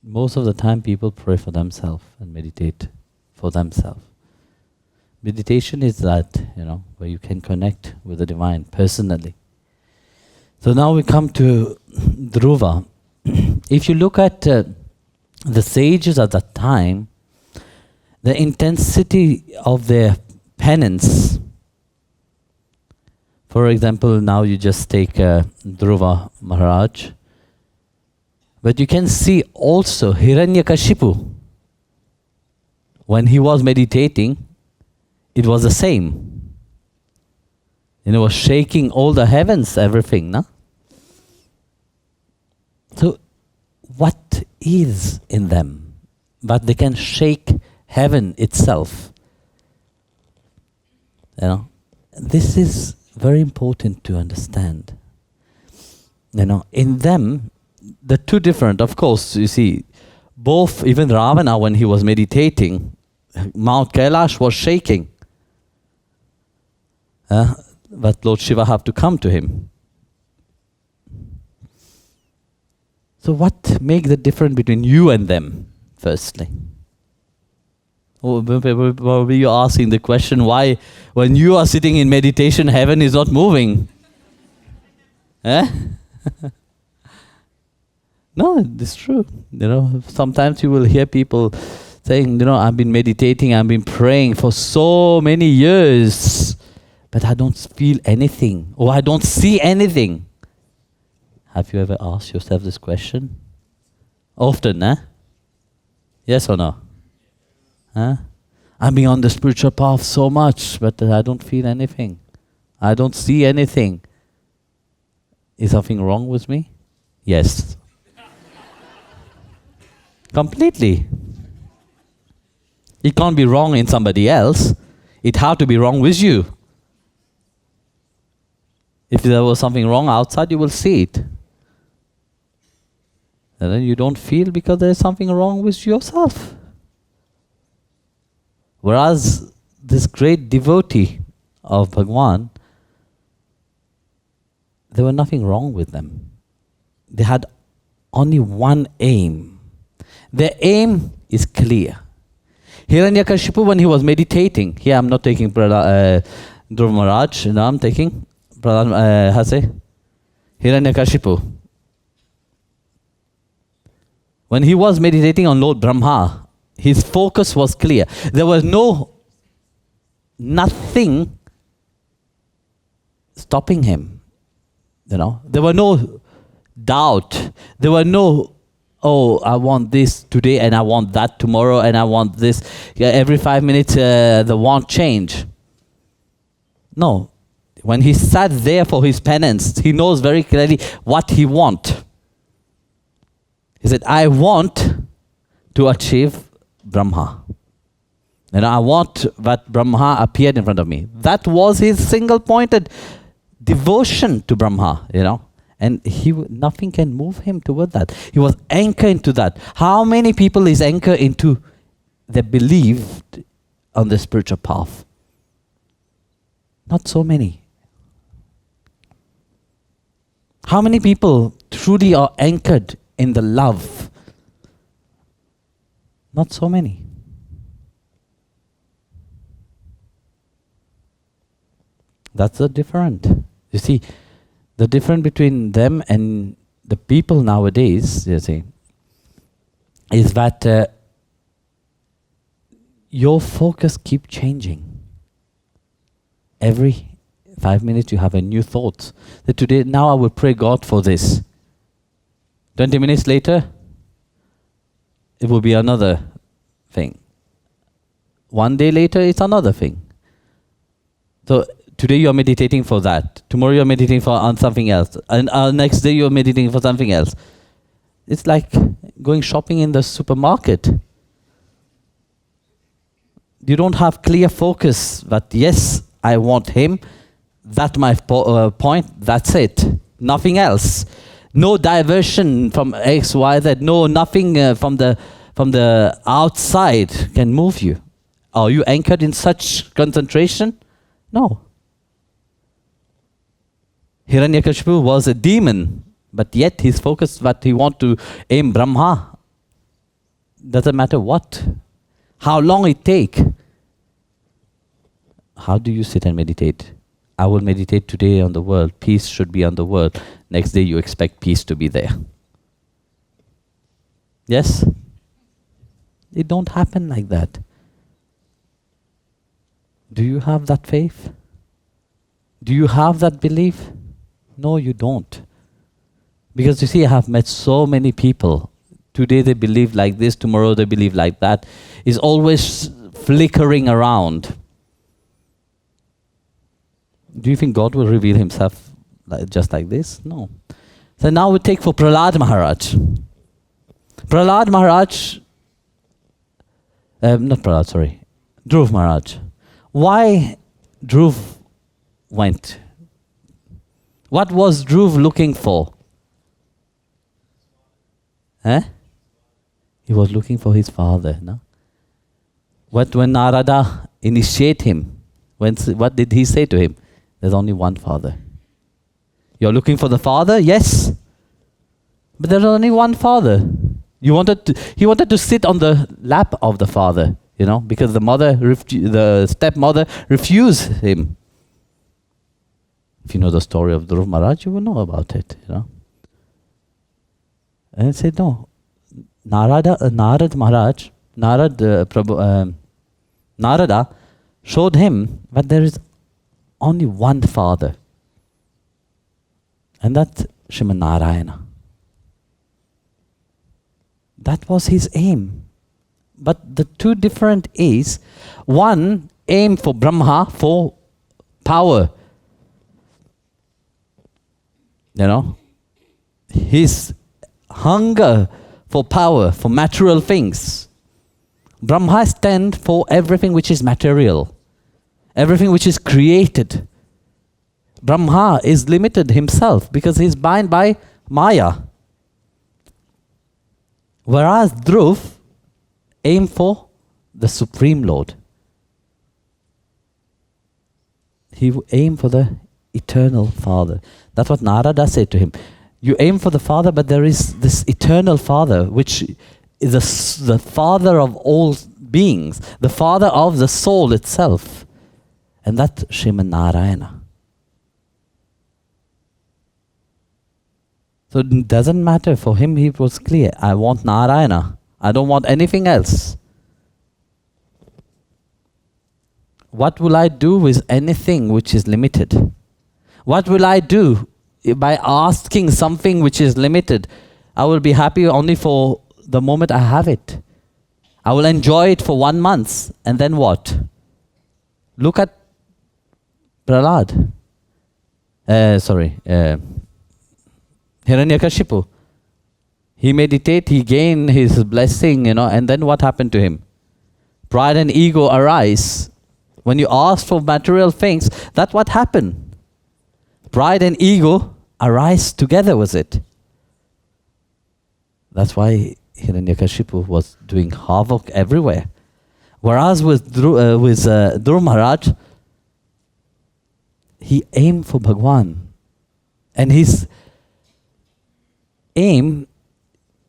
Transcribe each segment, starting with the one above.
Most of the time people pray for themselves and meditate for themselves. Meditation is that, where you can connect with the divine personally. So now we come to Dhruva. If you look at the sages at that time, the intensity of their penance, for example, now you just take Dhruva Maharaj, but you can see also Hiranyakashipu. When he was meditating, it was the same. It was shaking all the heavens, everything, no? So, what is in them? But they can shake heaven itself. This is very important to understand. In them, the two different, of course, you see, both, even Ravana, when he was meditating, Mount Kailash was shaking. But Lord Shiva had to come to him. So what makes the difference between you and them, firstly? Probably you're asking the question, why, when you are sitting in meditation, heaven is not moving? No, it's true. Sometimes you will hear people saying, I've been meditating, I've been praying for so many years, but I don't feel anything, or I don't see anything. Have you ever asked yourself this question? Often, Yes or no? I've been on the spiritual path so much, but I don't feel anything. I don't see anything. Is something wrong with me? Yes. Completely. It can't be wrong in somebody else. It had to be wrong with you. If there was something wrong outside, you will see it. And then you don't feel because there is something wrong with yourself. Whereas this great devotee of Bhagwan, there was nothing wrong with them. They had only one aim. Their aim is clear. Hiranyakashipu, when he was meditating, here I'm not taking Dhruva Maharaj, I'm taking Hiranyakashipu. When he was meditating on Lord Brahma, his focus was clear. There was nothing stopping him. There were no doubt. There were no, I want this today and I want that tomorrow and I want this. Every 5 minutes the want change. No. When he sat there for his penance, he knows very clearly what he wants. He said, I want to achieve Brahma. I want that Brahma appeared in front of me. That was his single-pointed devotion to Brahma, And nothing can move him toward that. He was anchored into that. How many people is anchored into their belief on the spiritual path? Not so many. How many people truly are anchored in the love? Not so many. That's the difference. You see, the difference between them and the people nowadays, you see, is that your focus keeps changing. Every 5 minutes you have a new thought. That today, now I will pray God for this. 20 minutes later, it will be another thing. 1 day later, it's another thing. So today you are meditating for that. Tomorrow you are meditating on something else. And next day you are meditating for something else. It's like going shopping in the supermarket. You don't have clear focus that, yes, I want him. That's my point. That's it. Nothing else. No diversion from X, Y, Z. No, nothing from the outside can move you. Are you anchored in such concentration? No. Hiranyakashipu was a demon, but yet his focus, what he want to aim Brahma. Doesn't matter what, how long it take. How do you sit and meditate? I will meditate today on the world. Peace should be on the world. Next day you expect peace to be there. Yes? It don't happen like that. Do you have that faith? Do you have that belief? No, you don't. Because you see, I have met so many people. Today they believe like this, tomorrow they believe like that. It's always flickering around. Do you think God will reveal himself just like this? No. So now we take for Prahlad Maharaj. Prahlad Maharaj, not Prahlad, sorry, Dhruv Maharaj. Why Dhruv went? What was Dhruv looking for? He was looking for his father, no? When Narada initiated him, what did he say to him? There's only one father. You're looking for the father? Yes. But there's only one father. He wanted to sit on the lap of the father, because the stepmother refused him. If you know the story of Dhruv Maharaj, you will know about it, And he said, no. Narada showed him that there is only one father. And that's Srimad Narayana. That was his aim. But the two different is, one aim for Brahma, for power. His hunger for power, for material things. Brahma stands for everything which is material, everything which is created. Brahma is limited himself because he is bound by Maya. Whereas Dhruv aimed for the Supreme Lord. He aimed for the eternal Father. That's what Narada said to him. You aim for the Father, but there is this eternal Father, which is the Father of all beings, the Father of the soul itself. And that's Srimad Narayana. So it doesn't matter. For him, he was clear. I want Narayana. I don't want anything else. What will I do with anything which is limited? What will I do by asking something which is limited? I will be happy only for the moment I have it. I will enjoy it for 1 month. And then what? Look at Prahlad. Hiranyakashipu. He meditated, he gained his blessing, and then what happened to him? Pride and ego arise. When you ask for material things, that's what happened. Pride and ego arise together with it. That's why Hiranyakashipu was doing havoc everywhere. Whereas with Dhruv Maharaj, he aimed for Bhagwan. And his aim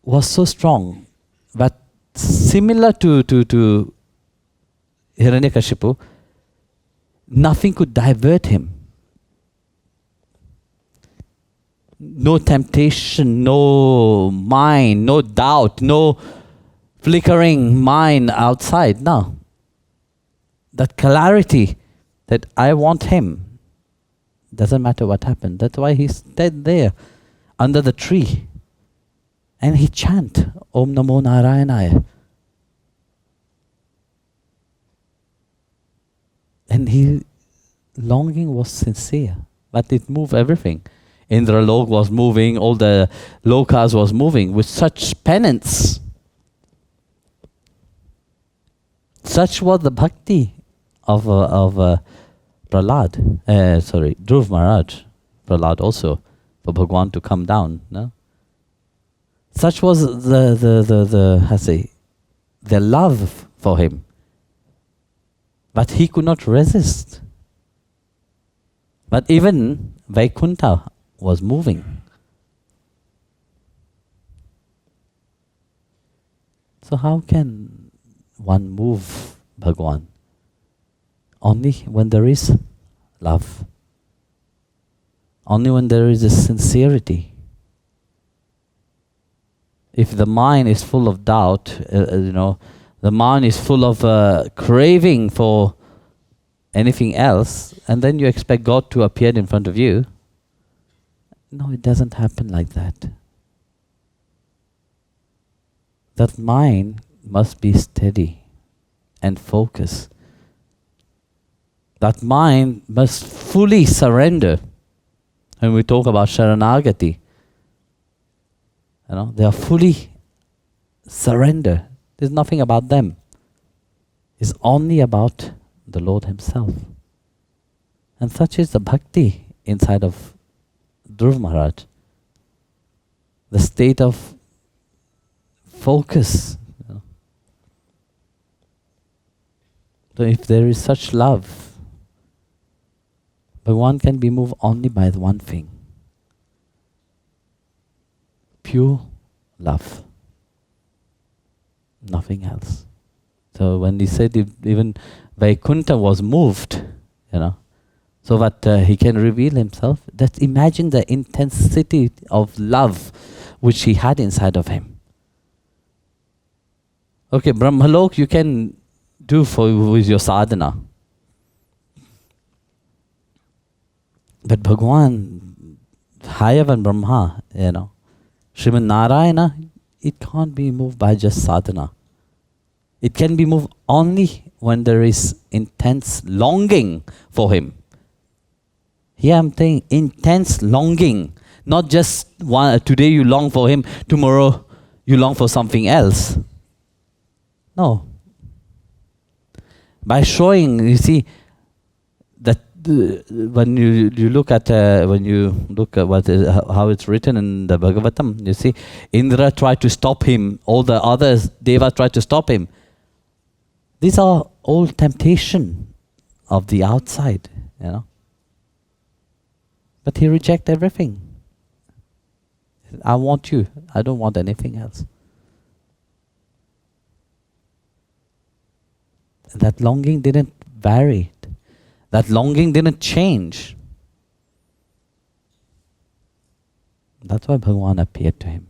was so strong that similar to Hiranyakashipu, nothing could divert him. No temptation, no mind, no doubt, no flickering mind outside. No. That clarity that I want him, doesn't matter what happened. That's why he stayed there under the tree. And he chant Om Namo Narayanaya. And his longing was sincere, but it moved everything. Indralok was moving, all the lokas was moving with such penance. Such was the bhakti of Prahlad, Dhruv Maharaj. Prahlad also, for Bhagwan to come down. No? Such was the love for him. But he could not resist. But even Vaikuntha was moving. So how can one move Bhagwan? Only when there is love. Only when there is a sincerity. If the mind is full of doubt, the mind is full of craving for anything else, and then you expect God to appear in front of you. No, it doesn't happen like that. That mind must be steady and focused. That mind must fully surrender. When we talk about Sharanagati, they are fully surrender. There's nothing about them. It's only about the Lord Himself. And such is the bhakti inside of Dhruv Maharaj. The state of focus. So if there is such love, Bhagwan can be moved only by the one thing. Pure love. Nothing else. So when he said even Vaikuntha was moved, so that he can reveal himself, imagine the intensity of love which he had inside of him. Okay, Brahmalok you can do with your sadhana. But Bhagwan, higher than Brahma, Srimad Narayana, it can't be moved by just sadhana. It can be moved only when there is intense longing for him. Here I'm saying intense longing. Not just today you long for him, tomorrow you long for something else. No. By showing, you see, that when you look at how it's written in the Bhagavatam, you see, Indra tried to stop him, all the others, Deva tried to stop him. These are all temptation of the outside, But he rejected everything. I want you, I don't want anything else. That longing didn't vary. That longing didn't change. That's why Bhagwan appeared to him.